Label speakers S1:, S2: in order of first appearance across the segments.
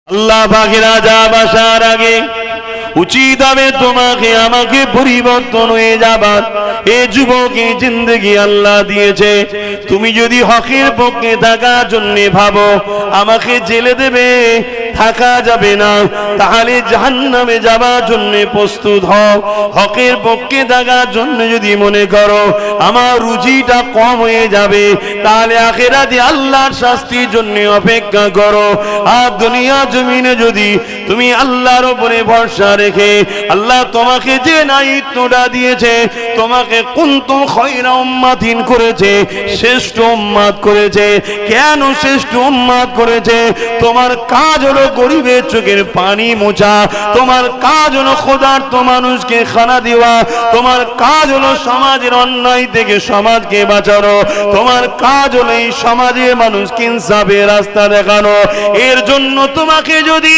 S1: আল্লাহ পাকের আযাব আসার আগে উচিত হবে তোমাকে আমাকে পরিবর্তন হয়ে যাবার। এ যুবকের জিন্দেগি আল্লাহ দিয়েছে, তুমি যদি হকের পক্ষে থাকার জন্য ভাবো আমাকে জেলে দেবে, থাকা যাবে না, তাহলে জাহান্নামে যাবার জন্য প্রস্তুত হও। হকের পক্ষে থাকার জন্য যদি মনে করো আমার রুজিটা কম হয়ে যাবে, তাহলে আখিরাতে আল্লাহর শাস্তির জন্য অপেক্ষা করো। আর দুনিয়া জমিনে যদি তুমি আল্লাহর উপরে ভরসা রেখে আল্লাহ তোমাকে যে দায়িত্বটা দিয়েছে, তোমাকে কুনতুম খায়রা উম্মাতিন করেছে, শ্রেষ্ঠ উম্মাত করেছে। কেন শ্রেষ্ঠ উম্মাত করেছে? তোমার কাজ হলো গরিবের চোখের পানি মোছা, তোমার কাজ হলো ক্ষুধার্ত মানুষকে খানা দেওয়া, তোমার কাজ হলো সমাজের অন্যায় থেকে সমাজকে বাঁচানো, তোমার কাজ হলো এই সমাজের মানুষকে ইনসাফের রাস্তা দেখানো। এর জন্য তোমাকে যদি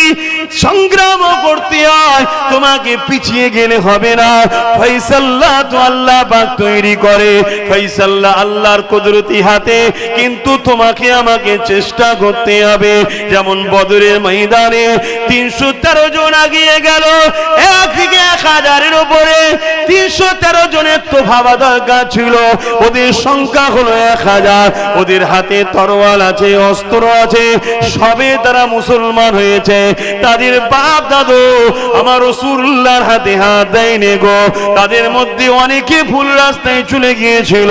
S1: সংগ্রাম করতে হয়, তোমাকে পিছিয়ে গেলে হবে না। ফয়সালা তো আল্লাহ পাক তৈরি করে, ফয়সালা আল্লাহর কুদরতি হাতে, কিন্তু তোমাকে আমাকে চেষ্টা করতে হবে। যেমন বদরের ময়দানে 313 জন আগিয়ে গেল, একদিকে 1000-এর উপরে 313 জনের তো ভাবা দরকার ছিল। ওদের সংখ্যা হলো 1000, ওদের হাতে তরোয়াল আছে, অস্ত্র আছে, সবে তারা মুসলমান হয়েছে। তাদের বাপ দাদু আমার রাসূলুল্লাহর হাতে হাত দেয়নি গো। তাদের মধ্যে অনেকে ভুল রাস্তায় চলে গিয়েছিল,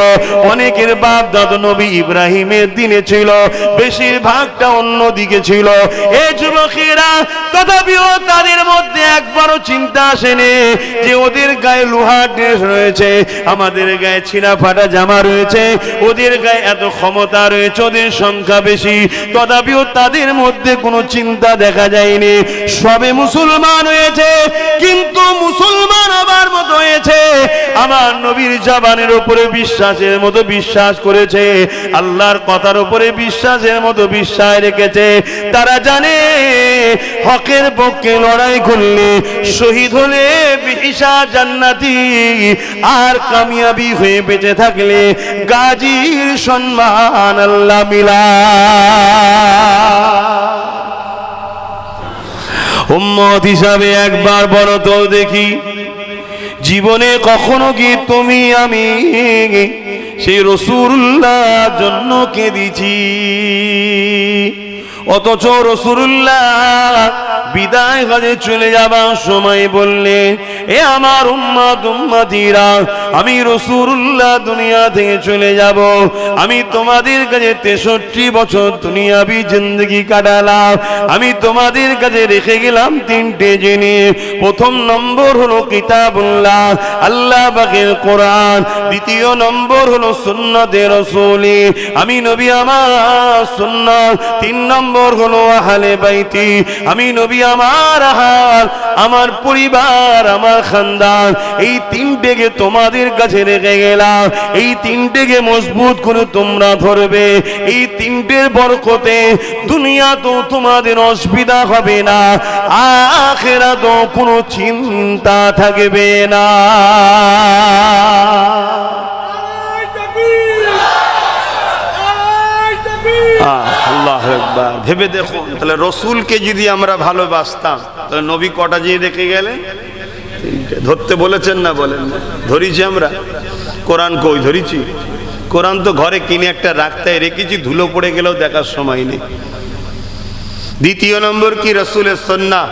S1: অনেকের বাপ দাদু নবী ইব্রাহিমের দিনে ছিল, বেশিরভাগটা অন্য দিকে ছিল। এই যুবকেরা তথাপিও তাদের মধ্যে একবারও চিন্তা আসেনি যে ওদের গায়ে লোহার ড্রেস রয়েছে, আমাদের গায়ে ছিঁড়া ফাটা জামা রয়েছে, ওদের গায়ে এত ক্ষমতা রয়েছে, ওদের সংখ্যা বেশি। তথাপিও তাদের মধ্যে কোনো চিন্তা দেখা যায়নি। সবে মুসলমান হয়েছে, কিন্তু মুসলমান হবার মতো হয়েছে আমার নবীর জবানের উপরে বিশ্বাসের মতো বিশ্বাস করেছে, আল্লাহর কথার উপরে বিশ্বাসের মতো বিশ্বাস রেখেছে। তারা জানে হকের পক্ষে লড়াই করলে, শহীদ হলে বিহিসা জান্নাতি, আর কামিয়াবি হয়ে বেঁচে থাকলে গাজীর সম্মান আল্লাহ মিলা। উম্মত হিসাবে একবার বলো তো দেখি, জীবনে কখনো কি তুমি আমি সেই রাসূলুল্লাহর জন্য কেঁদেছি? অথচ রাসূলুল্লাহ বিদায় হজে চলে যাবার সময় বললেন, এ আমার উম্মত উম্মতিরা, আমি রাসূলুল্লাহ দুনিয়া থেকে চলে যাব, আমি তোমাদের কাছে 63 বছর দুনিয়াবি জিন্দেগি কাটালাম, আমি তোমাদের কাছে রেখে গেলাম 3টে জিনিস। প্রথম নম্বর হলো কিতাবুল্লাহ, আল্লাহ পাকের কোরআন। দ্বিতীয় নম্বর হলো সুন্নতে রাসূলি, আমি নবী আমার সুন্নাত। 3 নম্বর হলো আহলে বাইতি, আমি নবী আমার আহাল, আমার পরিবার, আমার খানদান। এই 3টেকে তোমাদের কাছে রেখে গেলাম, এই 3টেকে মজবুত করে তোমরা ধরবে। এই 3টের বরকতে দুনিয়া তো তোমাদের অসুবিধা হবে না, আখিরাতে কোনো চিন্তা থাকবে না। আল্লাহু আকবার। ভেবে দেখো, তাহলে রসুলকে যদি আমরা ভালোবাসতাম, তাহলে নবী কটা জিনিস রেখে গেলেন? ধরতে বলেছেন না? বলেন না? ধরিছি আমরা? কোরআন কই ধরিছি? কোরআন তো ঘরে কিনে একটা রাখতে রেখেছি, ধুলো পড়ে গেলেও দেখার সময় নেই। দ্বিতীয় নম্বর কি? রাসূলের সুন্নাহ,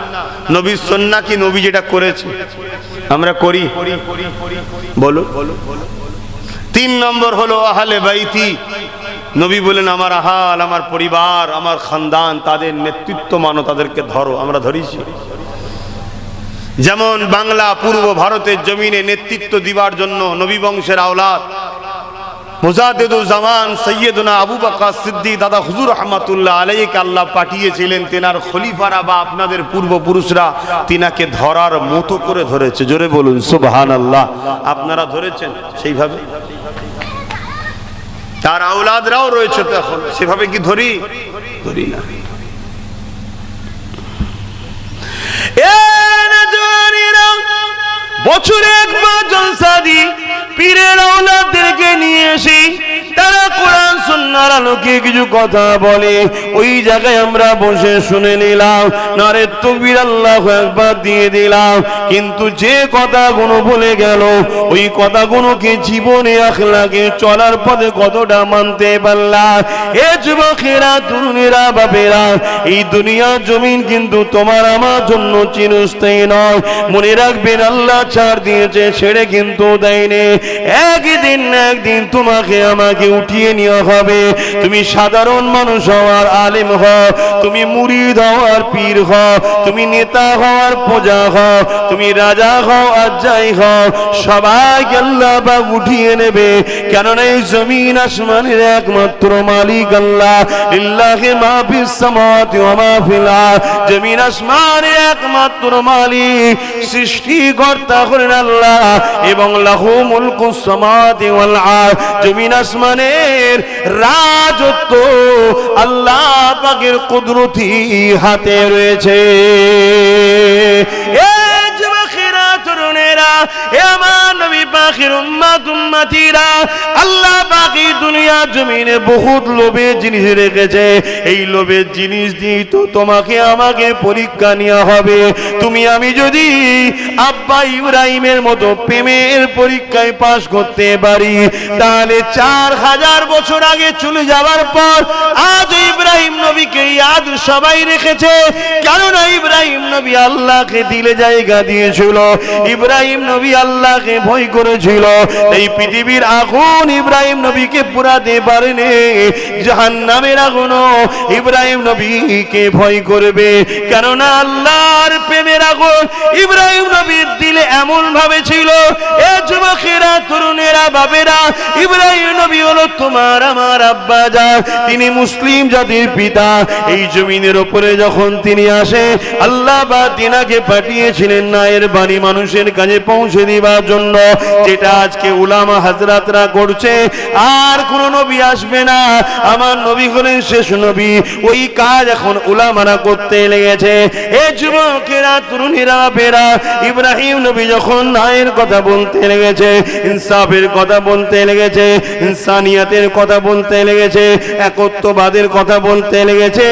S1: নবীর সুন্নাহ কি? নবী যেটা করেছে আমরা করি, বলো। 3 নম্বর হলো আহলে বাইতি, নবী বলেন আমার আহাল, আমার পরিবার, আমার খানদান, তাদের নেতৃত্ব মানো, তাদেরকে ধরো। আমরা ধরিছি? যেমন বাংলা পূর্ব ভারতের জমিনে নেতৃত্ব দিবার জন্য নবী বংশের আওলাদ মুজাদ্দিদুল জামান সৈয়দনা আবু বকর সিদ্দিক দাদা হুজুর রহমাতুল্লাহ আলাইহিকে আল্লাহ পাঠিয়েছিলেন, তেনার খলিফারা বা আপনাদের পূর্বপুরুষরা তিনাকে ধরার মতো করে ধরেছে। জোরে বলুন সুবহানাল্লাহ। আপনারা ধরেছেন সেইভাবে? তার আওলাদরাও রয়েছে তো এখন, সেভাবে কি ধরি? ধরি না। বছরে একবার জলসা দি পীরের আওলাদদেরকে নিয়ে এসে তারা কোরআন সুন্নাহর আলোকে কিছু কথা বলে। ওই জায়গায় আমরা বসে শুনে নিলাম, নারে তাকবীর আল্লাহু আকবার দিয়ে দিলাম, কিন্তু যে কথাগুলো বলে গেল ওই কথাগুলোকে জীবনে আখলাকে চলার পথে কতটা মানতে পারলাম? এ যুবকেরা, তরুণেরা, বাপেরা, এই দুনিয়া জমিন কিন্তু তোমার আমার জন্য চিরস্থায়ী নয়। মনে রাখবেন, আল্লাহ ছাড় দিয়েছে, ছেড়ে কিন্তু দেয়নি। একদিন না একদিন তোমাকে আমাকে উঠিয়ে নেওয়া হবে। তুমি সাধারণ মানুষ হওয়ার আলেম হও, তুমি মুরিদ হওয়ার পীর হও, তুমি নেতা হওয়ার প্রজা হও, তুমি রাজা হও আর যাই হও, সবাইকে আল্লাহ পাক উঠিয়ে নেবে। কেননা এই জমিন আসমানের একমাত্র মালিক আল্লাহ। লিল্লাহি মা ফিস সামাওয়াতি ওয়া মা ফিল আরদ। জমিন আসমানের একমাত্র মালিক, সৃষ্টিকর্তা হলেন আল্লাহ, এবং লাহু মুলকুস সামাওয়াতি ওয়াল আরদ। জমিন আসমানের রাজত্ব আল্লাহ পাকের কুদরতি হাতে রয়েছে। এ যুবকেরা, তরুণেরা, এ আমার নবী পাকের উম্মত উম্মতিরা, আল্লাহ পাক এই দুনিয়া জমিনে বহুত লোভের জিনিস রেখেছে। এই লোভের জিনিস দিয়ে তো তোমাকে আমাকে পরীক্ষা নেওয়া হবে। তুমি আমি যদি আব্বা ইব্রাহিমের মতো প্রেমের পরীক্ষায় পাশ করতে পারি, তাহলে 4000 বছর আগে চলে যাওয়ার পর আজ ইব্রাহিম নবীকে ইয়াদ সবাই রেখেছে। কেননা ইব্রাহিম নবী আল্লাহকে দিলে জায়গা দিয়েছিল, ইব্রাহিম নবী আল্লাহকে ভয় করেছিল। এই পৃথিবীর আগুন ইব্রাহিম নবীকে পুরাতে পারেনি, জাহান্নামের আগুনও ইব্রাহিম নবীকে ভয় করবে। কেননা আল্লাহর প্রেমের আগুন ইব্রাহিম নবীর দিলে এমন ভাবে ছিল। এ যুবকেরা, তরুণেরা, বাবেরা, ইব্রাহিম নবী হলো তোমার আমার আব্বা জান, তিনি মুসলিম জাতির পিতা। এই জমিনের উপরে যখন তিনি আসে, আল্লাহ বা তিনাকে পাঠিয়েছিলেন নায়ের বাণী মানুষের কাছে পৌঁছে দেওয়ার জন্য, যেটা আজকে উলামা হাজরাতরা করছে। আর কোন নবী আসবে না, আমার নবী হলেন শেষ নবী। ওই কাজ এখন উলামারা করতে লেগেছে। এ যুবকেরা, তরুণীরা, বেরা, ইব্রাহিম নবী যখন ন্যায়ের কথা বলতে লেগেছে, ইনসাফের কথা বলতে লেগেছে, ইনসানিয়াতের কথা বলতে লেগেছে, একত্ববাদের কথা বলতে লেগেছে,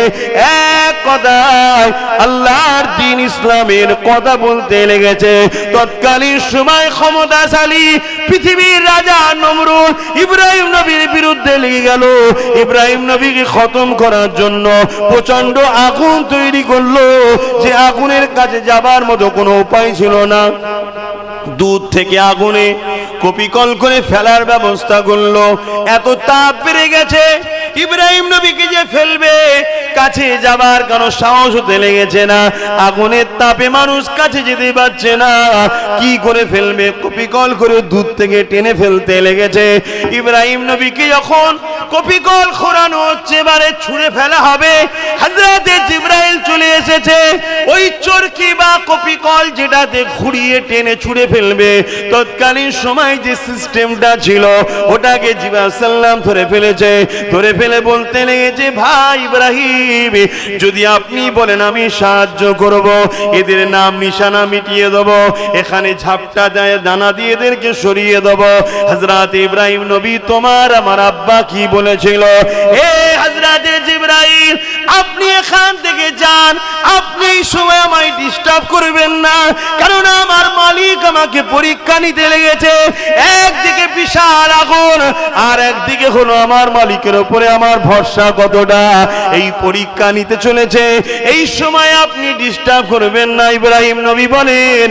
S1: এক কথায় আল্লাহর দ্বীন ইসলামের কথা বলতে লেগেছে, তৎকালীন সময় ক্ষমতাশালী পৃথিবীর রাজা নমরুদ ইব্রাহিম নবীর বিরুদ্ধে লেগে গেল। ইব্রাহিম নবীকে খতম করার জন্য প্রচন্ড আগুন তৈরি করলো, যে আগুনের কাছে যাবার মতো কোনো উপায় ছিল না। দূর থেকে আগুনে কপিকল করে ফেলার ব্যবস্থা করলো। এত তাপ বেড়ে গেছে, ইব্রাহিম নবীকে যে ফেলবে, কাছে যাবার কোনো সাহস হতে লেগেছে না। আগুনের তাপে মানুষ কাছে যেতে পারছে না, কি করে ফেলবে? কপিকল করে দূর থেকে টেনে ফেলতে লেগেছে। ইব্রাহিম নবীকে যখন কপিকল খোরানো হচ্ছে, এবারে ছুঁড়ে ফেলা হবে, হযরতে জিবরাইল চলে এসেছে। ওই চরকি বা কপিকল যেটাতে ঘুরিয়ে টেনে ছুঁড়ে ফেলবে, তৎকালীন সময় যে সিস্টেমটা ছিল ওটাকে জিবরাইল সাল্লাম ধরে ফেলেছে। ধরে ফেলে বলতে লেগেছে, ভাই ইব্রাহিম, যদি আপনি বলেন আমি সাহায্য করব, এদের নাম নিশানা মিটিয়ে দেব, এখানে ঝাপটা দেয় দানা দিয়ে এদেরকে সরিয়ে দেব। হযরত ইব্রাহিম নবী তোমার আমার আব্বা কি বলেছিল, হে হযরত জিবরাইল, আপনি এখান থেকে যান, আপনি এই সময় আমায় ডিস্টার্ব করবেন না, কারণ আমার মালিক আমাকে পরীক্ষা নিতে লেগেছে। একদিকে বিশাল আগুন, আর একদিকে হলো আমার মালিকের উপরে আমার ভরসা কতটা, এই পরীক্ষা নিতে চলেছে। এই সময় আপনি ডিস্টার্ব করবেন না। ইব্রাহিম নবী বলেন,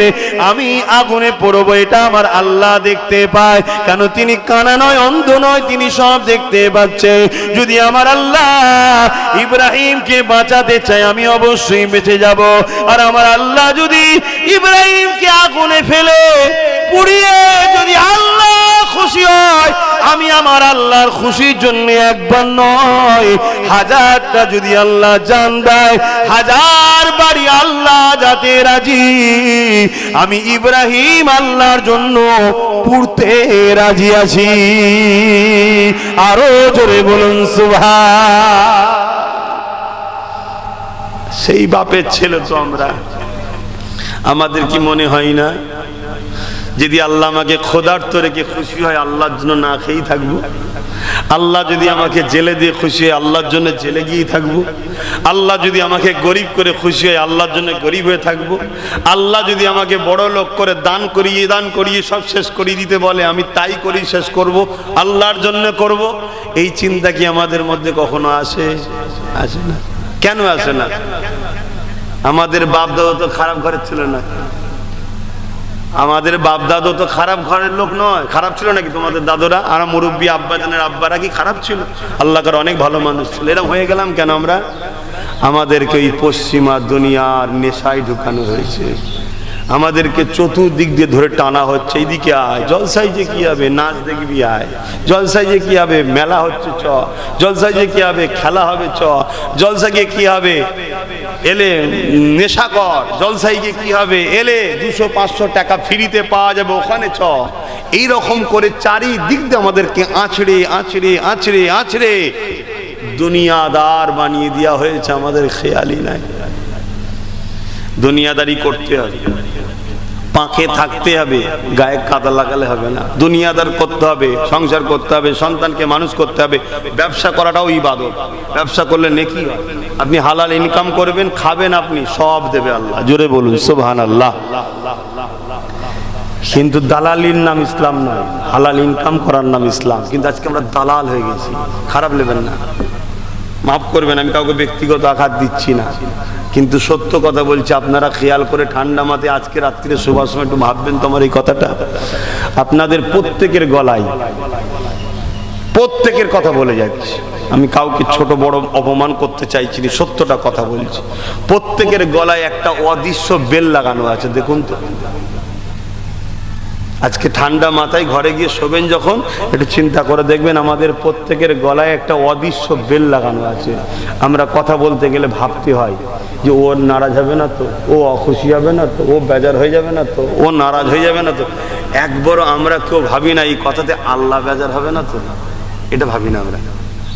S1: আমি আগুনে পড়বো, এটা আমার আল্লাহ দেখতে পায়, কেন তিনি কানা নয়, অন্ধ নয়, তিনি সব দেখতে পাচ্ছে। যদি আমার আল্লাহ ইব্রাহিমকে বাঁচাতে চায়, আমি অবশ্যই বেঁচে যাব। আর আমার আল্লাহ যদি ইব্রাহিমকে আগুনে ফেলে পুড়িয়ে যদি আল্লাহ খুশি হয়, আমি আমার আল্লাহর খুশির জন্য একবার নয়, হাজারটা যদি আল্লাহ জান দেয়, হাজার বাড়ি আল্লাহ যাতে রাজি, আমি ইব্রাহিম আল্লাহর জন্য পুড়তে রাজি আছি। আরো জোরে বলুন সুবহান। সেই বাপের ছেলে তো আমরা। আমাদের কি মনে হয় না, যদি আল্লাহ আমাকে ক্ষুধার্ত রেখে খুশি হয়, আল্লাহর জন্য না খেয়েই থাকবো? আল্লাহ যদি আমাকে জেলে দিয়ে খুশি হয় আল্লাহর জন্য জেলে গিয়ে থাকবো। আল্লাহ যদি আমাকে গরিব করে খুশি হয় আল্লাহর জন্য গরিব হয়ে থাকবো। আল্লাহ যদি আমাকে বড় লোক করে দান করিয়ে সব শেষ করিয়ে দিতে বলে আমি তাই করি শেষ করব, আল্লাহর জন্য করব। এই চিন্তা কি আমাদের মধ্যে কখনো আসে? আসে না। কেন আসে না? আমাদের বাপ দাদা তো খারাপ ঘরের ছিল না। আমাদের বাপ দাদু তো খারাপ ঘরের লোক নয়। খারাপ ছিল নাকি তোমাদের দাদুরা? আর মুরব্বী আব্বাজানের আব্বারা কি খারাপ ছিল? আল্লাহর অনেক ভালো মানুষ ছিল। এরকম হয়ে গেলাম কেন আমরা? আমাদেরকে এই পশ্চিমা দুনিয়ার নেশায় ঢুকানো হয়েছে। আমাদেরকে চতুর্দিক দিয়ে ধরে টানা হচ্ছে, এইদিকে আয়, জলসাই যে কি হবে, নাচ দেখবি আয়, জলসাই যে কি হবে, মেলা হচ্ছে চ, জলসাই যে কি হবে, খেলা হবে চ, জলসা গিয়ে কি হবে, এলে নেশা কর, জলসাই গিয়ে কি হবে, এলে 200-500 টাকা ফ্রিতে পাওয়া যাবে ওখানে চ। এইরকম করে চারিদিক দিয়ে আমাদেরকে আঁচড়ে আঁচড়ে আঁচড়ে আঁচড়ে দুনিয়াদার বানিয়ে দেওয়া হয়েছে। আমাদের খেয়ালই নাই। দুনিয়াদারি করতে হবে, পাকে থাকতে হবে, গায়ে কাদা লাগালে হবে না। দুনিয়াদার করতে হবে, সংসার করতে হবে, সন্তানকে মানুষ করতে হবে। ব্যবসা করাটাও ইবাদত। ব্যবসা করলে নেকি হয়। আপনি হালাল ইনকাম করবেন, খাবেন, আপনি সব দেবে আল্লাহ। জোরে বলুন সুবহানাল্লাহ। কিন্তু দালালির নাম ইসলাম নয়, হালাল ইনকাম করার নাম ইসলাম। কিন্তু আজকে আমরা দালাল হয়ে গেছি। খারাপ নেবেন না, মাফ করবেন, আমি কাউকে ব্যক্তিগত আঘাত দিচ্ছি না, কিন্তু সত্য কথা বলছি। আপনারা খেয়াল করে ঠান্ডা মাথায় আজকে রাত্রিরে শোবার সময় একটু ভাববেন তোমার এই কথাটা। আপনাদের প্রত্যেকের গলায় প্রত্যেকের কথা বলে যাচ্ছে। আমি কাউকে ছোট বড় অপমান করতে চাইছি না, সত্যটা কথা বলছি। প্রত্যেকের গলায় একটা অদৃশ্য বেল লাগানো আছে। দেখুন তো, আজকে ঠান্ডা মাথায় ঘরে গিয়ে শোবেন যখন, একটু চিন্তা করে দেখবেন আমাদের প্রত্যেকের গলায় একটা অদৃশ্য বেল লাগানো আছে। আমরা কথা বলতে গেলে ভাবতে হয় যে ও নারাজ হবে না তো, ও অখুশি হবে না তো, ও বেজার হয়ে যাবে না তো, ও নারাজ হয়ে যাবে না তো। একবারও আমরা কেউ ভাবি না এই কথাতে আল্লাহ বেজার হবে না তো। এটা ভাবি না আমরা।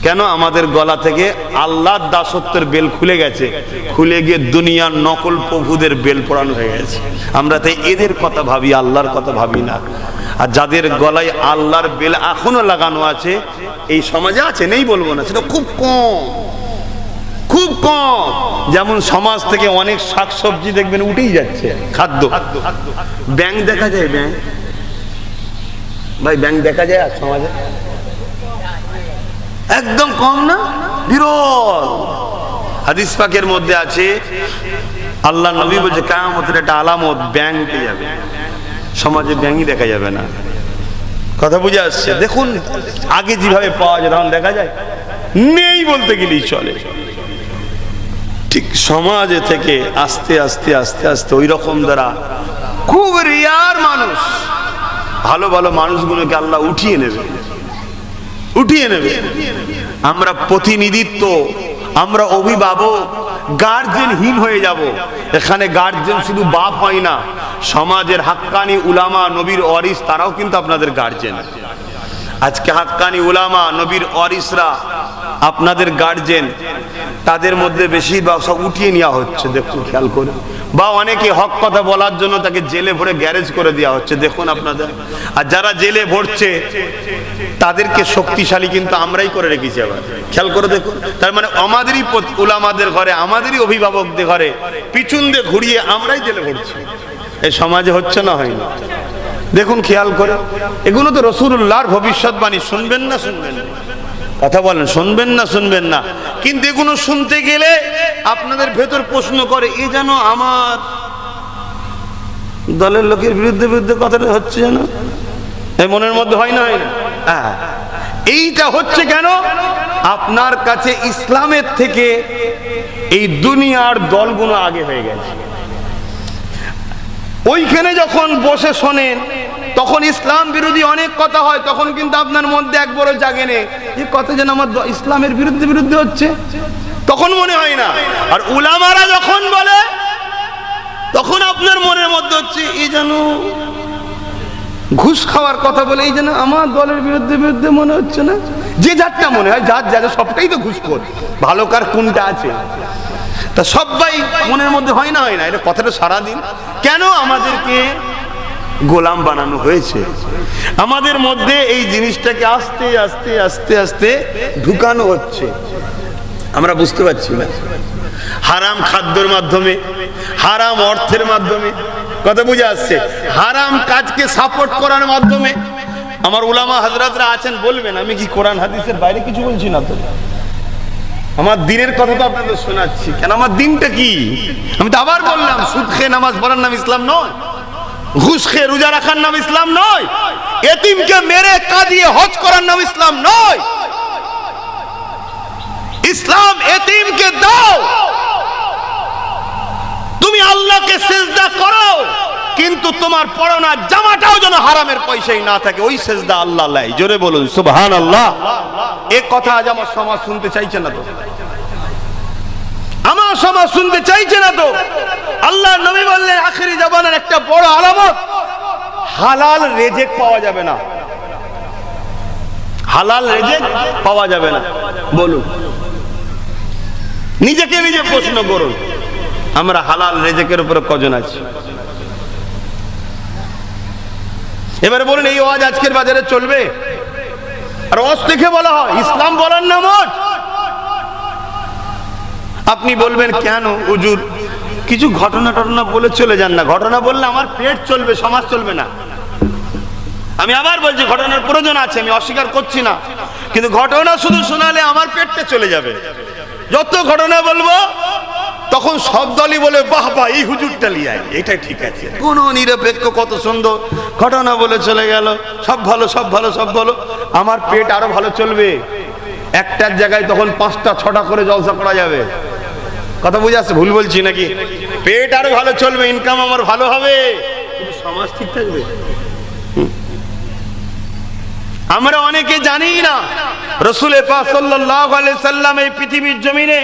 S1: কেন? আমাদের গলা থেকে আল্লাহর দাসত্বের বেল খুলে গেছে, খুলে গিয়ে দুনিয়ার নকল প্রভুদের বেল পড়ানো হয়ে গেছে। আমরা তাই এদের কথা ভাবি, আল্লাহর কথা ভাবি না। আর যাদের গলায় আল্লাহর বেল এখনো লাগানো আছে এই সমাজে আছে, নেই বলবো না, সেটা খুব কম, খুব কম। যেমন সমাজ থেকে অনেক শাকসবজি দেখবেন উঠেই যাচ্ছে, খাদ্য। ব্যাংক দেখা যায়, ব্যাংক ভাই, ব্যাংক দেখা যায় আর সমাজে একদম কম না, বিরল। হাদিস পাকের মধ্যে আছে, আল্লাহ নবী বলছে কিয়ামতের একটা আলামত ব্যাংকে যাবে। সমাজে ব্যাংকই দেখা যাবে না। কথা বুঝে আসছে? দেখুন আগে যেভাবে পাওয়া যায় তখন দেখা যায় নেই বলতে গেলেই চলে। ঠিক সমাজে থেকে আস্তে আস্তে আস্তে আস্তে ওই রকম দ্বারা খুব রেয়ার মানুষ, ভালো ভালো মানুষগুলোকে আল্লাহ উঠিয়ে নেবে, উঠিয়ে নেবে। আমরা প্রতিনিধিত্ব, আমরা অভিভাবক, গার্জেনহীন হয়ে যাব। এখানে গার্জেন শুধু বাপ হয় না, সমাজের হাক্কানি উলামা, নবীর ওয়ারিস, তারাও কিন্তু আপনাদের গার্জেন। আজকে হাক্কানি উলামা, নবীর ওয়ারিসরা আপনাদের গার্জেন। তাদের মধ্যে বেশিরভাগ সব উঠিয়ে নেওয়া হচ্ছে, দেখুন খেয়াল করে। বা অনেকে হক কথা বলার জন্য তাকে জেলে ভরে গ্যারেজ করে দেওয়া হচ্ছে, দেখুন আপনাদের। আর যারা জেলে ভরছে তাদেরকে শক্তিশালী কিন্তু আমরাই করে রেখেছি। আবার খেয়াল করে দেখুন, তার মানে আমাদেরই উলামাদের ঘরে, আমাদেরই অভিভাবকদের ঘরে পিছন দিয়ে ঘুরিয়ে আমরাই জেলে ভরছি। এই সমাজে হচ্ছে না, হয় না? দেখুন খেয়াল করে। এগুলো তো রাসূলুল্লাহর ভবিষ্যৎবাণী। শুনবেন না শুনবেন না? কথা বলেন, শুনবেন না শুনবেন না? কিন্তু এগুলো শুনতে গেলে আপনাদের ভেতর প্রশ্ন করে, এ যেন আমার দলের লোকের বিরুদ্ধে বিরুদ্ধে কথাটা হচ্ছে, যেন এই মনের মধ্যে হয় না, হয় না? হ্যাঁ, এইটা হচ্ছে কেন? আপনার কাছে ইসলামের থেকে এই দুনিয়ার দলগুলো আগে হয়ে গেছে। ওইখানে যখন বসে শোনেন তখন ইসলাম বিরোধী অনেক কথা হয়, তখন কিন্তু আপনার মধ্যে একবারও জাগে নেই এই কথা যেন আমার ইসলামের বিরুদ্ধে বিরুদ্ধে হচ্ছে, তখন মনে হয় না। আর উলামারা যখন বলে তখন আপনার মনের মধ্যে হচ্ছে এই যেন ঘুষ খাওয়ার কথা বলে, এই যেন আমার দলের বিরুদ্ধে বিরুদ্ধে মনে হচ্ছে না? যে যারটা মনে হয়, যার যা সবটাই তো ঘুষখোর, ভালো কার কোনটা আছে তা সবাই মনের মধ্যে হয় না, হয় না? এটা কথাটা সারাদিন কেন আমাদেরকে গোলাম বানানো হয়েছে। আমাদের মধ্যে এই জিনিসটাকে আস্তে আস্তে আস্তে আস্তে ঢুকানো হচ্ছে, আমরা বুঝতে পারছি না। হারাম খাদ্যের মাধ্যমে, হারাম অর্থের মাধ্যমে, কথা বুঝে আসছে, হারাম কাজকে সাপোর্ট করার মাধ্যমে। আমার উলামা হযরতরা আছেন, বলবেন আমি কি কোরআন হাদিসের বাইরে কিছু বলছি না তো? আমার দিনের কথা তো আপনাদের শোনাচ্ছি। কেন, আমার দিনটা কি? আমি তো আবার বললাম, সুদ খেয়ে নামাজ পড়ার নাম ইসলাম নয়, ঘুষ খেয়ে রোজা রাখার নাম ইসলাম নয়, এতিমকে মেরে কাঁদিয়ে হজ করার নাম ইসলাম নয়। ইসলাম এতিমকে দাও, তুমি আল্লাহকে সিজদা করো, কিন্তু তোমার পরনা জামাটাও যেন হারামের পয়সাই না থাকে, ওই সিজদা আল্লাহ লাই। জোরে বলুন সুবহানাল্লাহ। এই কথা আজ আমার সমাজ শুনতে চাইছে না তো, আমার সমাজ শুনতে চাইছে না তো। আল্লাহর নবী বললেন আখিরি জামানার একটা বড় আলামত, হালাল রিজিক পাওয়া যাবে না, হালাল রিজিক পাওয়া যাবে না। বলুন, নিজেকে নিজে প্রশ্ন করুন, আমরা হালাল রিজিকের উপরে কজন আছি? এবারে বলুন, এই ওয়াজ আজকের বাজারে চলবে? আর ওয়াজ দেখে বলা হয় ইসলাম বলার নাম ওয়াজ। আপনি বলবেন কেন হুজুর কিছু ঘটনা টটনা বলে চলে যান না? ঘটনা বললে আমার পেট চলবে, সমাজ চলবে না। আমি আবার বলছি, ঘটনার প্রয়োজন আছে, আমি অস্বীকার করছি না, কিন্তু ঘটনা শুধু শোনালে আমার পেটটা চলে যাবে। যত ঘটনা বলবো তখন সব দলই বলে বাহ বাহ এই হুজুরটা লিয়াই, এটাই ঠিক আছে, কোন নিরপেক্ষ, কত সুন্দর ঘটনা বলে চলে গেল, সব ভালো সব ভালো সব ভালো। আমার পেট আরো ভালো চলবে, একটার জায়গায় তখন 5টা 6টা করে জলসা করা যাবে। কথা বুঝে আসছে? ভুল বলছি নাকি? পেট আরো ভালো চলবে, ইনকাম আমার ভালো হবে, কিন্তু সমাজ ঠিক থাকবে। আমরা অনেকে জানি না রাসূল পাক সাল্লাল্লাহু আলাইহি সাল্লাম এই পৃথিবীর জমিনে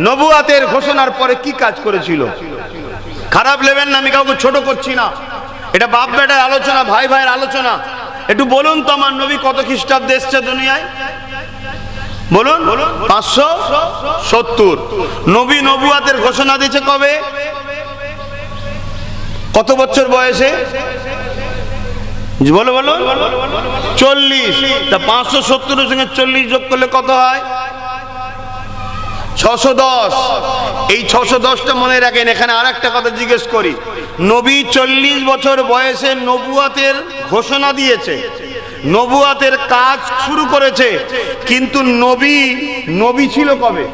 S1: নবুয়াতের ঘোষণার পরে কি কাজ করেছিল। খারাপ নেবেন না, আমি কাউকে ছোট করছি না, এটা বাপ বেটার আলোচনা, ভাই ভাইয়ের আলোচনা। একটু বলুন তো আমার নবী কত খ্রিস্টাব্দে এসেছে দুনিয়ায়? বলুন। 570। নবী নবুয়াতের ঘোষণা দিয়েছে কবে? কত বছর বয়সে? বলো বলো। 40। তা 570 এর সঙ্গে 40 যোগ করলে কত হয়? 610। এই 610টা মনে রাখেন। এখানে আর একটা কথা জিজ্ঞেস করি, নবী 40 বছর বয়সে নবুয়াতের ঘোষণা দিয়েছে, নবুয়াতের কাজ শুরু করেছে, কিন্তু নবী ছিল কবে?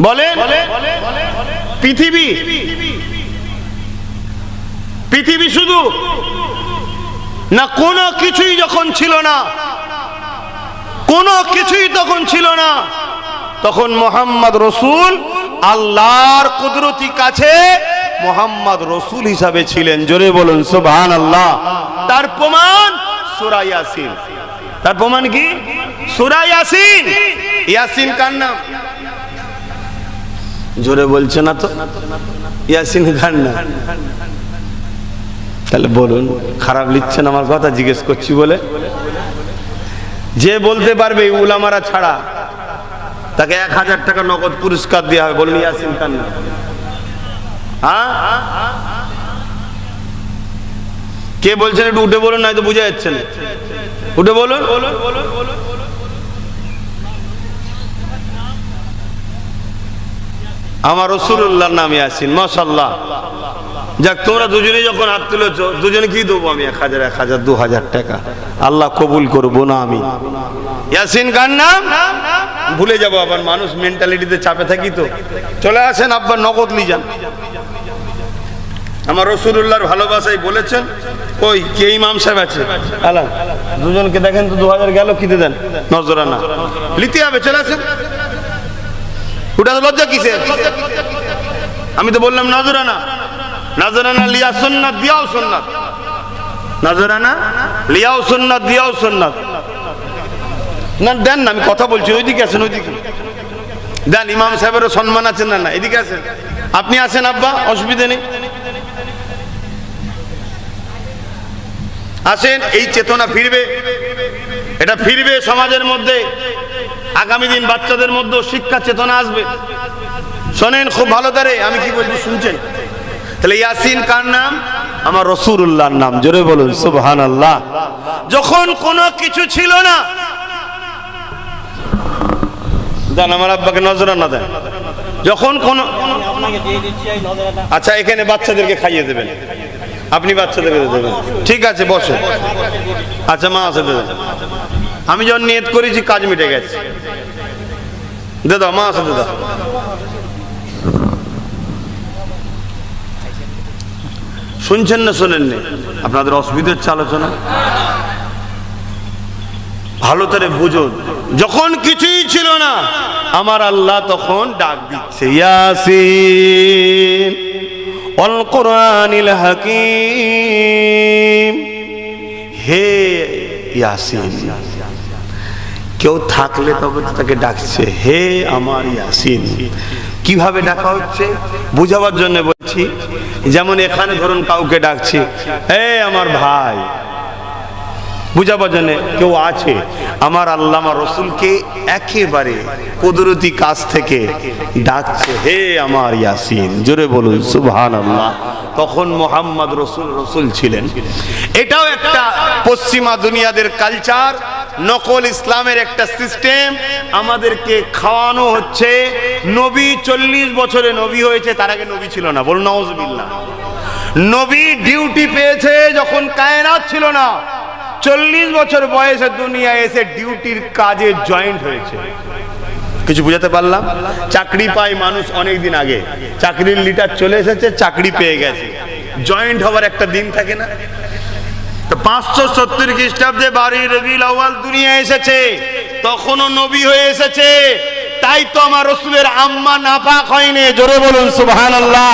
S1: বলেন। পৃথিবী শুধু না, কোনো কিছুই যখন ছিল না, কোনো কিছুই তখন ছিল না, তখন মুহাম্মদ রাসূল আল্লাহর কুদরতি কাছে মুহাম্মদ রাসূল হিসাবে ছিলেন। জোরে বলুন সুবহানাল্লাহ। তার প্রমাণ সূরা ইয়াসিন। তার প্রমাণ কি? সূরা ইয়াসিন। ইয়াসিন কার নাম? জোরে বলছে না তো? ইয়াসিন কার নাম? তাহলে বলুন, খারাপ লিখছেন আমার কথা? জিজ্ঞেস করছি বলে। যে বলতে পারবে উলামারা ছাড়া, তাকে 1000 টাকা নগদ পুরস্কার দেওয়া হবে। বলুন ইয়াসিন কার নাম? হ্যাঁ, কে বলছেন একটু উঠে বলুন, নয়তো বুঝা যাচ্ছে না। উঠে বলুন। আমার রাসূলুল্লাহর নাম ইয়াসিন। মাশাআল্লাহ। যাক, তোমরা দুজনে যখন হাত তুলেছো, দুজনে কি দেবো আমি? 1000 1000 2000 টাকা। আল্লাহ কবুল করবো না আমি। ইয়াসিন কার নাম? ভুলে যাবো আবার, মানুষ মেন্টালিটিতে চাপে থাকি তো। চলে আসেন আব্বা, নগদ নিয়ে যান। আমার রাসূলুল্লাহর ভালোবাসায় বলেছেন। ওই কে ইমাম সাহেব আছে? আল্লাহ, দুজনকে দেখেন তো, 2000 গেল, কিতে দেন? নজরানা লিতে হবে। চলে আসেন। ওটা লজ্জা কিসে? আমি তো বললাম নজরানা। নজরানা লিয়া সুন্নাত, দিয়াও সুন্নাত। নজরানা লিয়াও সুন্নাত, দিয়াও সুন্নাত। না দেন না, আমি কথা বলছি। ওইদিকে আসেন, ওইদিকে দেন। ইমাম সাহেবেরও সম্মান আছে না? না, এদিকে আসেন। আপনি আসেন আব্বা, অসুবিধা নেই, আসেন। এই চেতনা ফিরবে, এটা ফিরবে সমাজের মধ্যে। আগামী দিন বাচ্চাদের মধ্যে শিক্ষা চেতনা আসবে। শোনেন খুব ভালো করে, আমি কি বলছি শুনছেন? তাহলে ইয়াসিন কার নাম? আমার রাসূলুল্লাহর নাম। জোরে বলুন সুবহানাল্লাহ। যখন কোনো কিছু ছিল না, দেন আমার আব্বাকে নজরানা দেন। যখন কোনো, আচ্ছা এখানে বাচ্চাদেরকে খাইয়ে দেবেন, আপনি বাচ্চাদেরকে দেবেন, ঠিক আছে বসে। আচ্ছা মা আছে দেবেন, আমি যখন নিয়ত করেছি কাজ মিটে গেছে, দাদা মা আছে দাদা। শুনছেন না শোনেননি? আপনাদের অসুবিধা হচ্ছে আলোচনা, ভালো করে বুঝুন। যখন কিছুই ছিল না, আমার আল্লাহ তখন ডাক দিচ্ছে, ইয়াসিন ওয়াল কুরআনিল হাকীম, হে ইয়াসিন। কেউ থাকলে তবে তাকে ডাকছে, হে আমার ইয়াসিন। কিভাবে ডাকা হচ্ছে বুঝাবার জন্য বলছি। যেমন এখানে ধরুন কাউকে ডাকছি, হে আমার ভাই, বুঝাবার জন্য কেউ আছে। আমার আল্লাহ আমার রাসূলকে একেবারে কুদরতি কাছ থেকে ডাকছে, হে আমার ইয়াসিন। জোরে বলুন সুবহানাল্লাহ। তখন মুহাম্মদ রাসূল ছিলেন। এটাও একটা পশ্চিমা দুনিয়াদের কালচার, নকল ইসলামের একটা সিস্টেম। আমাদেরকে খাওয়ানো হচ্ছে নবী 40 বছরে নবী হয়েছে, তার আগে নবী ছিল না। বলুন নাউজুবিল্লাহ। নবী ডিউটি পেয়েছে যখন কায়নাত ছিল না, 40 বছর বয়সে দুনিয়া এসে ডিউটির কাজে জয়েন্ট হয়েছে। কিছু বুঝাতে পারলাম? চাকরি পায় মানুষ অনেক দিন আগে, চাকরির লিটার চলে এসেছে, চাকরি পেয়ে গেছে, জয়েন্ট হওয়ার একটা দিন থাকে না? 570 খ্রিস্টাব্দে 12 রবিউল আউয়াল দুনিয়া এসেছে, তখনও নবী হয়ে এসেছে। তাই তো আমার রাসূলের আম্মা নাপাক হয়নি। জোরে বলুন সুবহানাল্লাহ।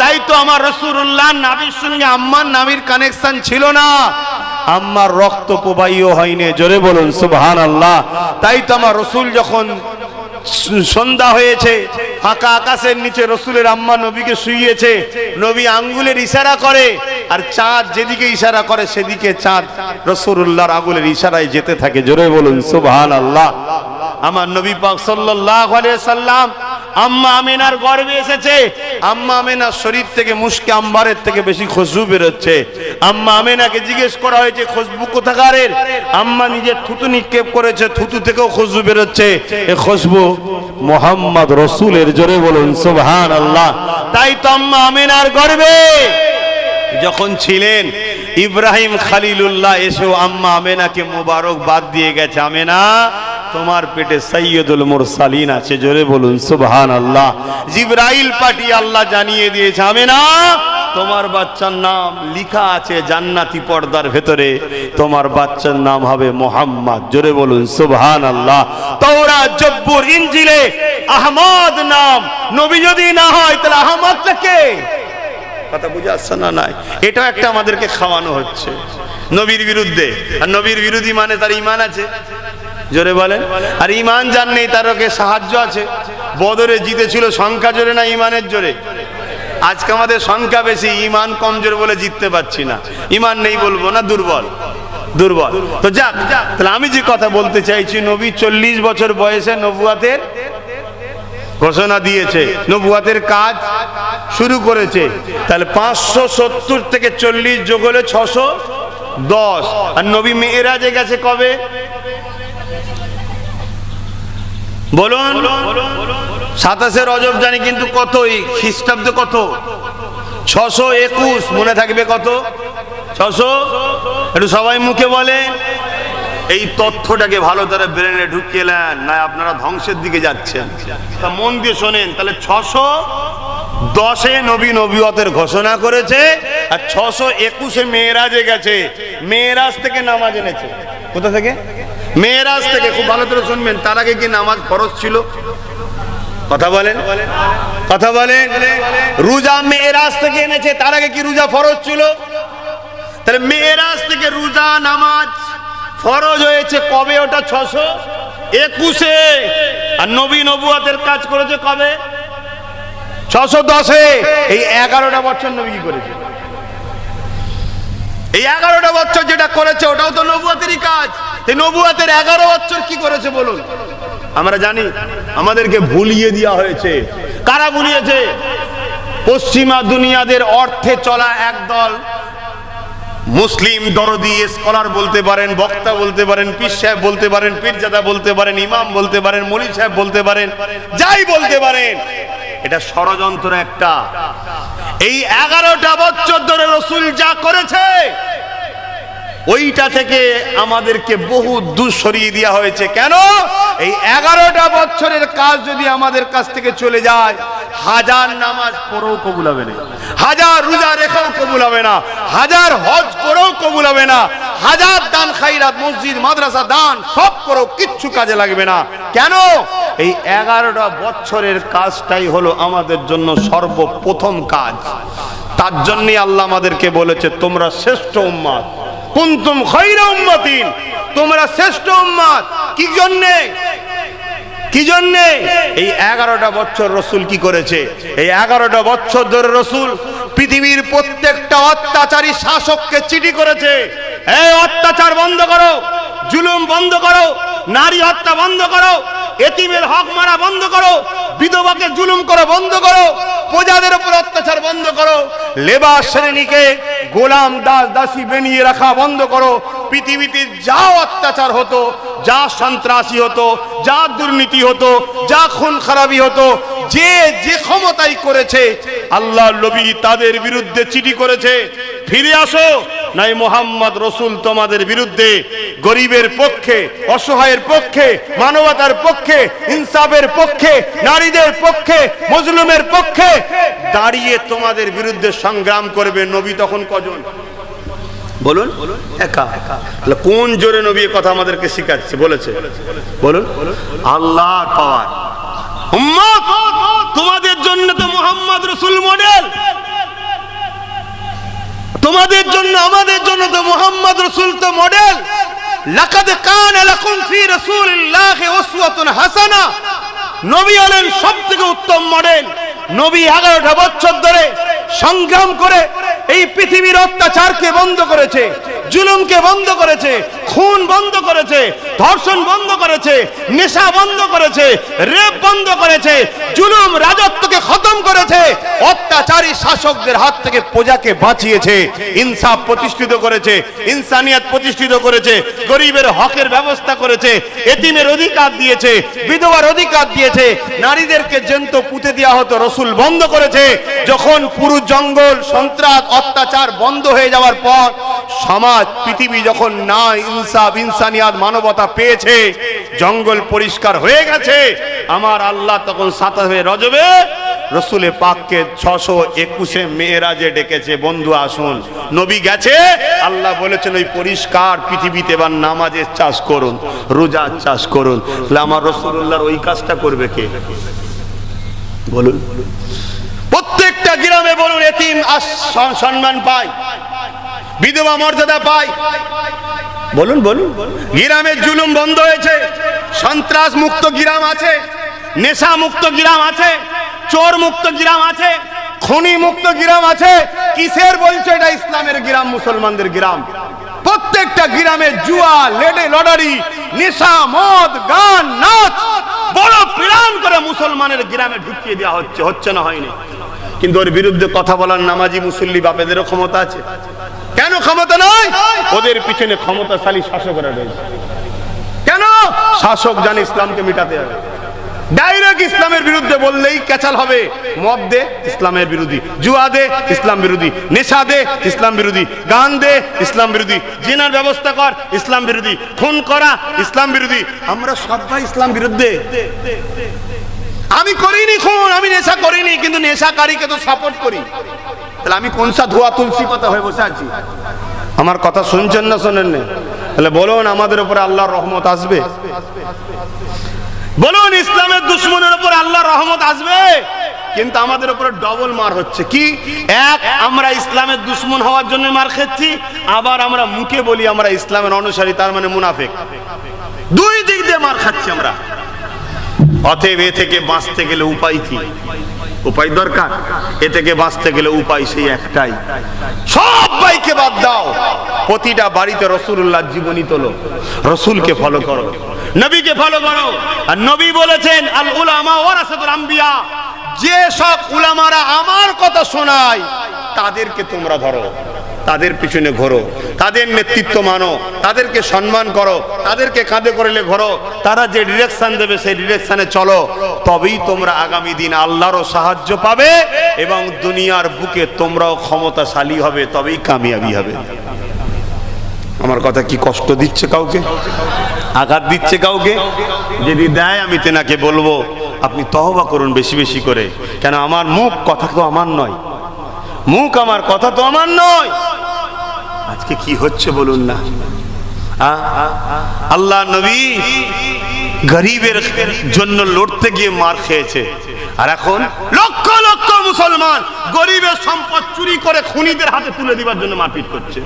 S1: তাই তো আমার রাসূলুল্লাহ নবীর সঙ্গে আম্মার নামের কানেকশন ছিল না, আম্মার রক্ত প্রবাহীও হয়নি। জোরে বলুন সুবহানাল্লাহ। তাই তো আমার রাসূল যখন সন্ধ্যা হয়েছে, ফাঁকা আকাশের নিচে রাসূলের আম্মা নবীকে শুইয়েছে, নবী আঙ্গুলের ইশারা করে, আর চাঁদ যেদিকে ইশারা করে সেদিকে চাঁদ রাসূলুল্লাহর আঙ্গুলের ইশারায় যেতে থাকে। জোরে বলুন সুবহানাল্লাহ। আমার নবী পাক সাল্লাল্লাহু আলাইহি সাল্লাম আম্মা আমিনার গর্ভে এসেছে। আম্মা আমিনার শরীর থেকে মুশকে আম্বারের থেকে বেশি খুশবু বেরোচ্ছে। আম্মা আমিনাকে জিজ্ঞেস করা হয়েছে খুশবু কোথাকারের? আম্মা নিজের থুতু নিক্ষেপ করেছে, থুতু থেকেও খুশবু বেরোচ্ছে। এই খুশবু মুহাম্মদ রাসূলের। জোরে বলুন সুবহানাল্লাহ। তাই তো আম্মা আমিনার গর্ভে যখন ছিলেন ইব্রাহিম খলিলুল্লাহ এসেও আম্মা আমিনাকে মুবারকবাদ দিয়ে গেছে, আমিনা তোমার পেটে সাইয়্যিদুল মুরসালিন আছে। জোরে বলুন সুবহানাল্লাহ। জিবরাইল পাঠিয়ে আল্লাহ জানিয়ে দিয়েছে, আমিনা তোমার বাচ্চার নাম লেখা আছে জান্নাতি পর্দার ভেতরে, তোমার বাচ্চার নাম হবে মুহাম্মদ। জোরে বলুন সুবহানাল্লাহ। তাওরাত, জব্বুর, ইনজিলে আহমদ নাম। নবী যদি না হয় তাহলে আহমদটা কে? কথা বুঝে আসছে না? নাই, এটা একটা আমাদেরকে খাওয়ানো হচ্ছে নবীর বিরুদ্ধে। আর নবীর বিরোধী মানে তার ঈমান আছে। জোরে বলেন। আর ঈমান যার নেই তার ওকে সাহায্য আছে। বদরে জিতেছিল সংখ্যা জোরে না ঈমানের জোরে? আজকে আমাদের সংখ্যা বেশি, ঈমান কমজোর বলে জিততে পারছি না। ঈমান নেই বলবো না, দুর্বল দুর্বল। তো যাক, তাহলে আমি যে কথা বলতে চাইছি, নবী 40 বছর বয়সে নবুয়াতের ঘোষণা দিয়েছে, নবুয়াতের কাজ শুরু করেছে। তাহলে 570 থেকে 40 যোগ হলে 610। আর নবী মেরাজে গেছে কবে বলুন? 27 রজব জানি, কিন্তু কত খ্রিস্টাব্দ কত? 621। মনে থাকবে কত? 600। একটু সবাই মুখে বলে। এই তথ্যটাকে ভালো করে ব্রেনে ঢুকিয়ে নেন, না আপনারা ধ্বংসের দিকে যাচ্ছেন। তা মন দিয়ে শোনেন। তাহলে 610-এ নবী নবুয়তের ঘোষণা করেছে, আর 621-এ মেরাজে গেছে। মেরাজ থেকে নামাজ এনেছে। কোথা থেকে? মেরাজ থেকে। খুব ভালো করে শুনবেন। তার আগে কি নামাজ ফরজ ছিল? কথা বলেন, কথা বলেন। রোজা মেরাজ থেকে এনেছে, তার আগে কি রোজা ফরজ ছিল? তাহলে মেরাজ থেকে রোজা নামাজ ফরজ হয়েছে কবে? ওটা 621-এ। আর নবী নবুয়তের কাজ করেছে কবে? 610-এ। এই 11টা বছর নবী কি করেছে? এই 11টা বছর যেটা করেছে ওটাও তো নবুয়তেরই কাজ। এই নবুয়তের 11 বছর কি করেছে বলুন? আমরা জানি। আমাদেরকে ভুলিয়ে দেওয়া হয়েছে। কারা ভুলিয়েছে?
S2: পশ্চিমা দুনিয়াদের অর্থে চলা একদল মুসলিম দরদি স্কলার বলতে পারেন, বক্তা বলতে পারেন, পীর সাহেব বলতে পারেন, পীরজাদা বলতে পারেন, ইমাম বলতে পারেন, মৌলভী সাহেব বলতে পারেন, যাই বলতে পারেন, এটা ষড়যন্ত্র একটা। এই 11টা বছর ধরে রাসূল যা করেছে ওইটা থেকে আমাদেরকে বহু দূর সরিয়ে দেওয়া হয়েছে। কেন? এই 11টা বছরের কাজ যদি আমাদের কাছ থেকে চলে যায়, হাজার নামাজ পড়েও কবুল হবে না, হাজার রোজা রেখেও কবুল হবে না, হাজার হজ করেও কবুল হবে না, হাজার দান খায়রাত মসজিদ মাদ্রাসা দান সব করেও কিচ্ছু কাজে লাগবে না। কেন? এই 11টা বছরের কাজটাই হলো আমাদের জন্য সর্বপ্রথম কাজ। তার জন্যই আল্লাহ আমাদেরকে বলেছে তোমরা শ্রেষ্ঠ উম্মত, কুনতুম খায়রা উম্মাতিন, তোমরা শ্রেষ্ঠ উম্মত। কি জন্যে? কি জন্যে? এই 11টা বছর রাসূল কি করেছে? এই 11টা বছর ধরে রাসূল পৃথিবীর প্রত্যেকটা অত্যাচারী শাসককে চিঠি করেছে, এই অত্যাচার বন্ধ করো, জুলুম বন্ধ করো, নারী হত্যা বন্ধ করো, এতিমের হক মারা বন্ধ করো, বিধবাকে জুলুম করো বন্ধ করো, প্রজাদের উপর অত্যাচার বন্ধ করো, লেবাস শ্রেণীকে গোলাম দাস দাসী বানিয়ে রাখা বন্ধ করো। পৃথিবীতে যা অত্যাচার হতো, যা সন্ত্রাসী হতো, যা দুর্নীতি হতো, যা খুন খারাপি হতো, যে যে ক্ষমতাই করেছে আল্লাহর নবী তাদের বিরুদ্ধে চিঠি করেছে, ফিরে আসো, নাই মুহাম্মদ রাসূল তোমাদের বিরুদ্ধে গরিবের পক্ষে, অসহায়ের পক্ষে, মানবতার পক্ষে, ইনসাফের পক্ষে, নারীদের পক্ষে, মজলুমের পক্ষে দাঁড়িয়ে তোমাদের বিরুদ্ধে সংগ্রাম করবে। নবী তখন কজন? বলুন, একা। কোন জোরে নবী কথা আমাদেরকে শিখাচ্ছে? বলেছে, বলুন, আল্লাহর পাওয়ার। উম্মত, তোমাদের জন্য তো মুহাম্মদ রাসূল মডেল, তোমাদের জন্য আমাদের জন্য তো মুহাম্মদ রাসূল তো মডেল। লাকাদ কানা লাকুম ফি রাসূলিল্লাহি উসওয়াতুন হাসানাহ। নবী হলেন সবথেকে উত্তম মডেল। নবী 11টা বছর ধরে সংগ্রাম করে এই পৃথিবীর অত্যাচারকে বন্ধ করেছে, জুলুমকে বন্ধ করেছে, খুন বন্ধ করেছে, ধর্ষণ বন্ধ করেছে, নেশা বন্ধ করেছে, রেপ বন্ধ করেছে, জুলুম রাজত্বকে খতম করেছে, অত্যাচারী শাসকদের হাত থেকে প্রজাকে বাঁচিয়েছে, ইনসাফ প্রতিষ্ঠিত করেছে, ইনসানিয়ত প্রতিষ্ঠিত করেছে, গরিবের হকের ব্যবস্থা করেছে, এতিমের অধিকার দিয়েছে, বিধবার অধিকার দিয়েছে, নারীদেরকে জ্যান্ত পুঁতে দেওয়া হতো রাসূল বন্ধ করেছে। যখন পুরো জঙ্গল সন্ত্রাস অত্যাচার বন্ধ হয়ে যাওয়ার পর সমাজ পৃথিবী যখন না ইনসাফ ইনসানিয়াত মানবতা পেয়েছে, জঙ্গল পরিষ্কার হয়ে গেছে, আমার আল্লাহ তখন 27 রজবে রাসূলে পাককে 621 মেরাজে ডেকেছে, বন্ধু আসুন। নবী গেছে, আল্লাহ বলেছেন ওই পরিষ্কার পৃথিবীতে এবার নামাজের চাষ করুন, রোজার চাষ করুন। তাহলে আমার রাসূলুল্লাহর ওই কাজটা করবে কে? বলুন। প্রত্যেকটা গ্রামে বলুন এতিম সম্মান পায়, বিধবা মর্যাদা পায়। বলুন, বলুন। গ্রামের জুলুম বন্ধ হয়েছে, সন্ত্রাস মুক্ত গ্রাম আছে, নেশা মুক্ত গ্রাম আছে, চোর মুক্ত গ্রাম আছে, খনি মুক্ত গ্রাম আছে। কিসের বলছে এটা? ইসলামের গ্রাম, মুসলমানদের গ্রাম। প্রত্যেকটা গ্রামে জুয়া, লেডে লটারি, নেশা, মদ, গান, নাচ বড় প্ল্যান করে মুসলমানের গ্রামে ঢুকিয়ে দেওয়া হচ্ছে। হচ্ছে না? হয়নি। কিন্তু ওর বিরুদ্ধে কথা বলার নামাজি মুসল্লি বাপেদেরও ক্ষমতা আছে। কেন ক্ষমতা নয়? ওদের পিছনে ক্ষমতাশালী শাসকরা রয়েছে। কেন? শাসক জানে ইসলামকে মিটাতে হবে, ডাইরেক্ট ইসলামের বিরুদ্ধে বললেই ক্যাচাল হবে। মদ দে, ইসলামের বিরোধী; জুয়া দে, ইসলাম বিরোধী; নেশা দে, ইসলাম বিরোধী; গান দে, ইসলাম বিরোধী; জিনার ব্যবস্থা কর, ইসলাম বিরোধী; খুন করা, ইসলাম বিরোধী। আমরা সবাই ইসলাম বিরুদ্ধে। আমি করিনি খুন, আমি নেশা করিনি, কিন্তু নেশাকারীকে তো সাপোর্ট করি। তাহলে আমি কোন সা ধোয়া তুলসী পাতা হয়ে বসে আছি? আমার কথা শুনছেন না শোনেন না? তাহলে বলুন আমাদের উপরে আল্লাহর রহমত আসবে? বলুন ইসলামের দুশমনের উপর আল্লাহর রহমত আসবে? কিন্তু আমাদের উপরে ডবল মার হচ্ছে। কি? এক, আমরা ইসলামের দুশমন হওয়ার জন্য মার খাচ্ছি, আবার আমরা মুখে বলি আমরা ইসলামের অনুসারী, তার মানে মুনাফিক। দুই দিক দিয়ে মার খাচ্ছি আমরা। অতএব এ থেকে বাঁচতে গেলে উপায় কি? উপায় দরকার। এ থেকে বাঁচতে গেলে উপায় সেই একটাই, সবাইকে বাদ দাও, প্রতিটা বাড়িতে রাসূলুল্লাহর জীবনী তোলো, রাসূলকে ফলো করো, নবীকে ফলো করো। আর নবী বলেছেন আল উলামা ওয়ারাসাতুল আম্বিয়া, যে সব উলামারা আমার কথা শোনায় তাদেরকে তোমরা ধরো, তাদের পিছনে ঘোরো, তাদের নেতৃত্ব মানো, তাদেরকে সম্মান করো, তাদেরকে কাঁধে করলে ঘোরো, তারা যে ডিরেকশন দেবে সেই ডিরেকশনে চলো, তবেই তোমরা আগামী দিন আল্লাহরও সাহায্য পাবে এবং দুনিয়ার বুকে তোমরাও ক্ষমতাশালী হবে, তবেই কামিয়াবি হবে। আমার কথা কি কষ্ট দিচ্ছে কাউকে, আঘাত দিচ্ছে কাউকে? যদি দেয় আমি তেনাকে বলবো আপনি তওবা করুন বেশি বেশি করে, কেন আমার মুখ কথা তো আমার নয়, মুখ আমার কথা তো আমার নয়। আজকে কি হচ্ছে বলুন না? আল্লাহ নবী গরিবের জন্য লড়তে গিয়ে মার খেয়েছে, আর এখন লক্ষ লক্ষ মুসলমান গরিবের সম্পদ চুরি করে খুনিদের হাতে তুলে দিবার জন্য মারপিট করছে।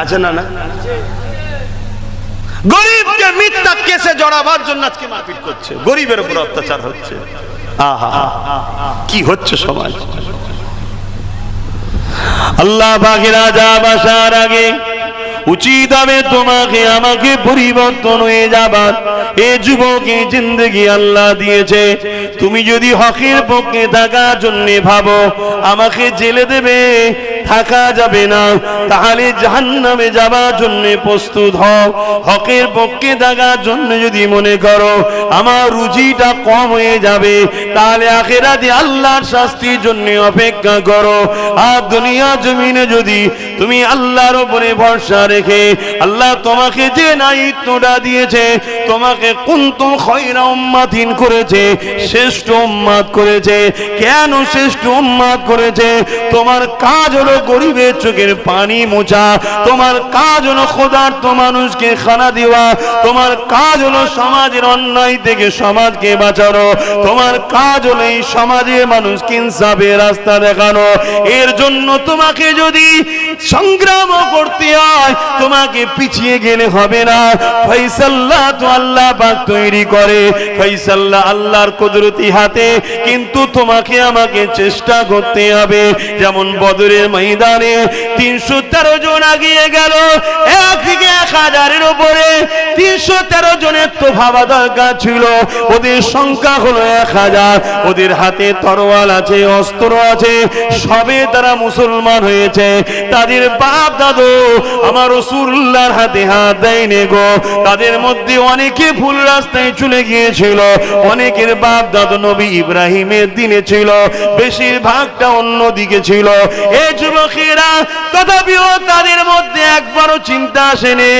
S2: আছে না? না, গরিবকে মিথ্যা কেসে জড়াবার জন্য আজকে মারপিট করছে, গরিবের উপর অত্যাচার হচ্ছে। আহা, কি হচ্ছে সমাজ!
S1: আল্লাহ পাকের আযাব আসার আগে উচিত হবে তোমাকে আমাকে পরিবর্তন হয়ে যাবার। এ যুবকে জিন্দেগি আল্লাহ দিয়েছে, তুমি যদি হকের পক্ষে থাকার জন্য ভাবো আমাকে জেলে দেবে, থাকা যাবে না, তাহলে জাহান্নামে যাবার জন্য প্রস্তুত হও। হকের পক্ষে থাকার জন্য যদি মনে করো আমার রুজিটা কম হয়ে যাবে, তাহলে আখিরাতে আল্লাহর শাস্তির জন্য অপেক্ষা করো। আর দুনিয়া জমিনে যদি তুমি আল্লাহর উপরে ভরসা রেখে, আল্লাহ তোমাকে যে দায়িত্বটা দিয়েছে, তোমাকে কুনতুম খায়রা উম্মাতিন করেছে, শ্রেষ্ঠ উম্মাত করেছে। কেন শ্রেষ্ঠ উম্মাত করেছে? তোমার কাজ হলো গরিবের চোখের পানি মোছা, তোমার কাজ হলো ক্ষুধার্ত মানুষকে খানা দেওয়া, তোমার কাজ হলো সমাজের অন্যায় থেকে সমাজকে বাঁচানো, তোমার কাজ হলো এই সমাজে মানুষকে ইনসাফের রাস্তা দেখানো। এর জন্য তোমাকে যদি সংগ্রাম করতে হয়, তোমাকে পিছিয়ে গেলে হবে না। ফয়সালা তো আল্লাহ পাক তৈরি করে, ফয়সালা আল্লাহর কুদরতি হাতে, কিন্তু তোমাকে আমাকে চেষ্টা করতে হবে। যেমন বদরের ময়দানে 313 জন আগিয়ে গেল, একদিকে 1000-এর উপরে 313 জনের তো ভাবা দরকার ছিল। ওদের সংখ্যা হলো 1000, ওদের হাতে তরোয়াল আছে, অস্ত্র আছে, সবে তারা মুসলমান হয়েছে। তাদের বাপ দাদু আমার রাসূলুল্লাহর হাতে হাত দেয়নি গো। তাদের মধ্যে অনেকে ভুল রাস্তায় চলে গিয়েছিল, অনেকের বাপ দাদু নবী ইব্রাহিমের দিনে ছিল, বেশিরভাগটা অন্য দিকে ছিল। এই যুবকেরা তথাপিও তাদের মধ্যে একবারও চিন্তা আসেনি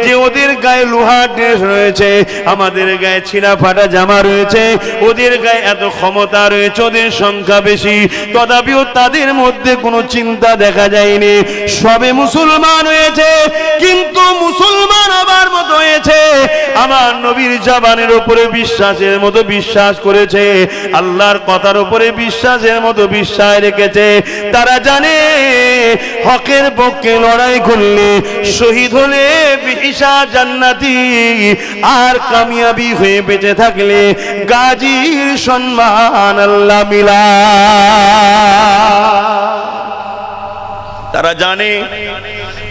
S1: যে ওদের গায়ে লোহার ড্রেস রয়েছে, আমাদের গায়ে ছিঁড়া ফাটা জামা রয়েছে, ওদের গায়ে এত ক্ষমতা রয়েছে, ওদের সংখ্যা বেশি, তথাপিও তাদের মধ্যে কোনো চিন্তা দেখা যায়নি। সবে মুসলমান হয়েছে, কিন্তু মুসলমান হবার মতো হয়েছে, আমার নবীর জবানের উপরে বিশ্বাসের মতো বিশ্বাস করেছে, আল্লাহর কথার উপরে বিশ্বাসের মতো বিশ্বাস রেখেছে। তারা জানে হকের পক্ষে লড়াই করলে, শহীদ হলে বিহিসাব জান্নাতি, আর কামিয়াবি হয়ে বেঁচে থাকলে গাজীর সম্মান আল্লাহ মিলা। তারা জানে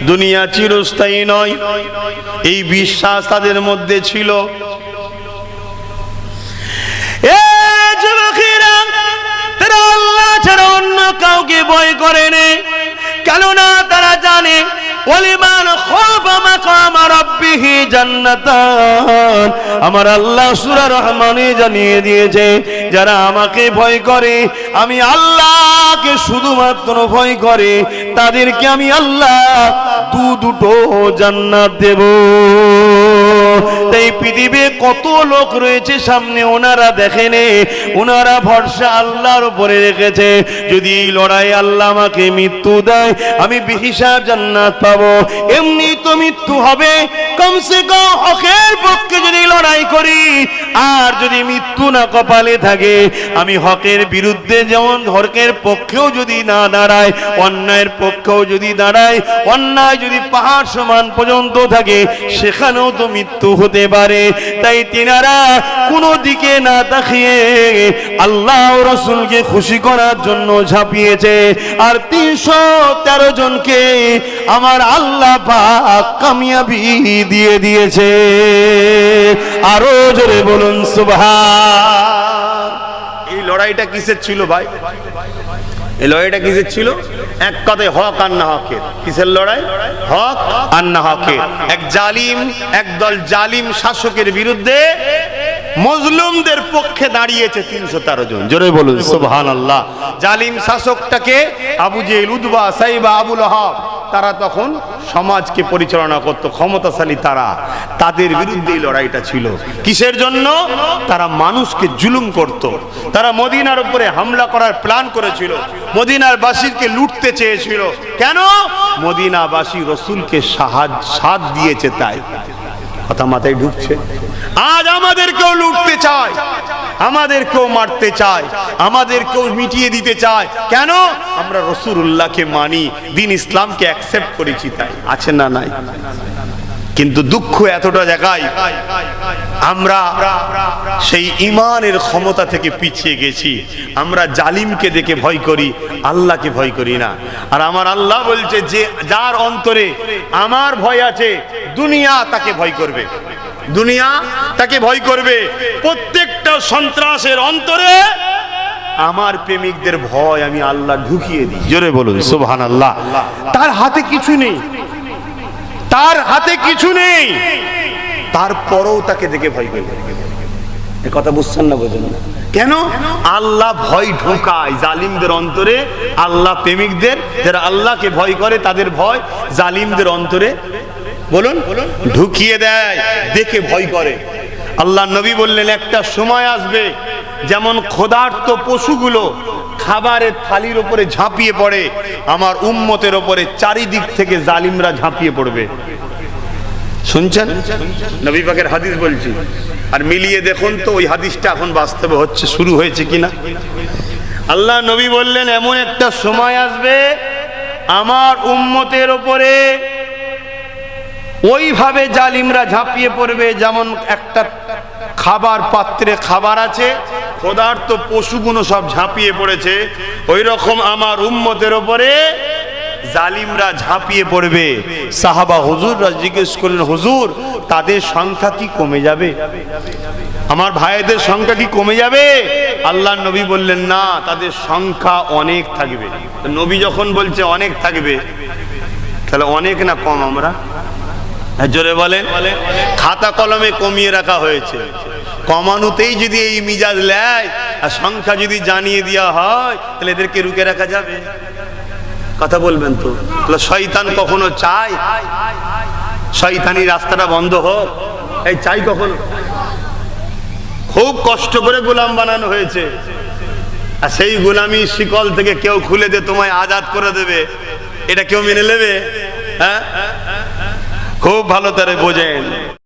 S1: দুনিয়া চিরস্থায়ী নয়, এই বিশ্বাস তাদের মধ্যে ছিল। তারা আল্লাহ ছাড়া অন্য কাউকে ভয় করে না, কেননা তারা জানে ওয়ালিমান খাফা মাকাম রাব্বিহি জান্নাতান। আমার আল্লাহ সূরা রহমানে জানিয়ে দিয়েছে, যারা আমাকে ভয় করে, আমি আল্লাহকে শুধুমাত্র ভয় করে, তাদেরকে আমি আল্লাহ দুটো জান্নাত দেব। তাই পৃথিবীতে কত লোক রয়েছে সামনে, ওনারা দেখেনে, ওনারা ভরসা আল্লাহর উপরে রেখেছে। যদি এই লড়াই আল্লাহ আমাকে মৃত্যু দেয়, আমি বিহিসাব জান্নাত পাবো। এমনি তো মৃত্যু হবে, কমসে কম হকের পক্ষে যদি লড়াই করি, আর যদি মৃত্যু না কপালে থাকে, আমি হকের বিরুদ্ধে যেমন হকের পক্ষেও যদি না দাঁড়ায়, অন্যায়ের পক্ষেও যদি দাঁড়ায়, অন্যায় যদি পাহাড় সমান পর্যন্ত থাকে, সেখানেও তো মৃত্যু হতে পারে। তাই তিনারা কোনো দিকে না তাকিয়ে আল্লাহ ও রাসূলকে খুশি করার জন্য ঝাঁপিয়েছে। আর 313 জনকে আমার আল্লাহ পাক কামিয়াবি দিয়ে দিয়েছে। আরো জোরে বলুন সুবহান। এই
S2: লড়াইটা কিসের ছিল ভাই? এই লড়াইটা কিসের ছিল? এক কথায় হক আর না হকের। কিসের লড়াই? হক আর না হকের। একদল জালিম শাসকের বিরুদ্ধে মজলুমদের পক্ষে দাঁড়িয়েছে 313 জন। জোরে বলুন সুবহানাল্লাহ। জালিম শাসকটাকে আবু জেহেল, উতবা, সাইবা, আবু লাহাব, তারা তখন সমাজকে পরিচালনা করত, ক্ষমতাশালী তারা। তাদের বিরুদ্ধে এই লড়াইটা ছিল। কিসের জন্য? তারা মানুষকে জুলুম করত। তারা মদিনার উপরে হামলা করার প্ল্যান করেছিল, মদিনার বাসীকে লুটতে চেয়েছিল। কেন? মদিনাবাসী রসুলকে সাথ দিয়েছে তাই। কথা মাথায় ঢুকছে? আজ আমাদেরকেও লুটতে চায়, আমাদেরকেও মারতে চায়, আমাদেরকেও মিটিয়ে দিতে চায়। কেন? আমরা রাসূলুল্লাহকে মানি, দ্বীন ইসলামকে অ্যাকসেপ্ট করেছি তাই। আছে না নাই? কিন্তু দুঃখ এতটা জায়গায় আমরা সেই ঈমানের ক্ষমতা থেকে পিছিয়ে গেছি। আমরা জালিমকে দেখে ভয় করি, আল্লাহকে ভয় করি না। আর আমার আল্লাহ বলছে যে যার অন্তরে আমার ভয় আছে, দুনিয়া তাকে ভয় করবে, দুনিয়া তাকে ভয় করবে। প্রত্যেকটা সন্ত্রাসের অন্তরে আমার প্রেমিকদের ভয় আমি আল্লাহ ঢুকিয়ে দিই। জোরে বলুন সুবহানাল্লাহ। তার হাতে কিছু নেই, তার হাতে কিছু নেই, তারপরেও তাকে দেখে ভয় করবে। এ কথা বুঝছেন না? বোঝেন না কেন? আল্লাহ ভয় ঢোকায় জালিমদের অন্তরে। আল্লাহ প্রেমিকদের, যারা আল্লাহকে ভয় করে, তাদের ভয় জালিমদের অন্তরে বলুন ঢুকিয়ে দেয়, দেখে ভয় করে। আল্লাহ নবী বললেন একটা সময় আসবে যেমন ক্ষুধার্ত পশুগুলো খাবারের থালির উপরে ঝাঁপিয়ে পড়ে, আমার উম্মতের উপরে চারিদিক থেকে জালিমরা ঝাঁপিয়ে পড়বে। শুনছেন? নবী পাকের হাদিস বলছি, আর মিলিয়ে দেখুন তো ওই হাদিসটা এখন বাস্তবে হচ্ছে, শুরু হয়েছে কিনা। আল্লাহ নবী বললেন এমন একটা সময় আসবে আমার উম্মতের উপরে ওইভাবে জালিমরা ঝাঁপিয়ে পড়বে যেমন একটা খাবার পাত্রে খাবার আছে, ক্ষুধার্ত পশুগুলো সব ঝাঁপিয়ে পড়েছে, ওই রকম আমার উম্মতের উপরে জালিমরা ঝাঁপিয়ে পড়বে। সাহাবা হুজুররা জিজ্ঞেস করলেন, হুজুর তাদের সংখ্যা কি কমে যাবে? আমার ভাইদের সংখ্যা কি কমে যাবে? আল্লাহ নবী বললেন না, তাদের সংখ্যা অনেক থাকবে। নবী যখন বলছে অনেক থাকবে, তাহলে অনেক না কম? আমরা জোরে বলেন। খাতা কলমে কমিয়ে রাখা হয়েছে, কমানোতেই যদি এই মিজাজ নেয় আর সংখ্যা যদি জানিয়ে দেওয়া হয়, তাহলে এদেরকে রুখে রাখা যাবে? কথা বলবেন তো? শয়তান কখনো চায় শয়তানি রাস্তাটা বন্ধ হোক? এই চাই কখনো? খুব কষ্ট করে গোলাম বানানো হয়েছে, আর সেই গোলামি শিকল থেকে কেউ খুলে দিয়ে তোমায় আজাদ করে দেবে, এটা কেউ মেনে নেবে? হ্যাঁ, খুব ভালো করে বোঝেন।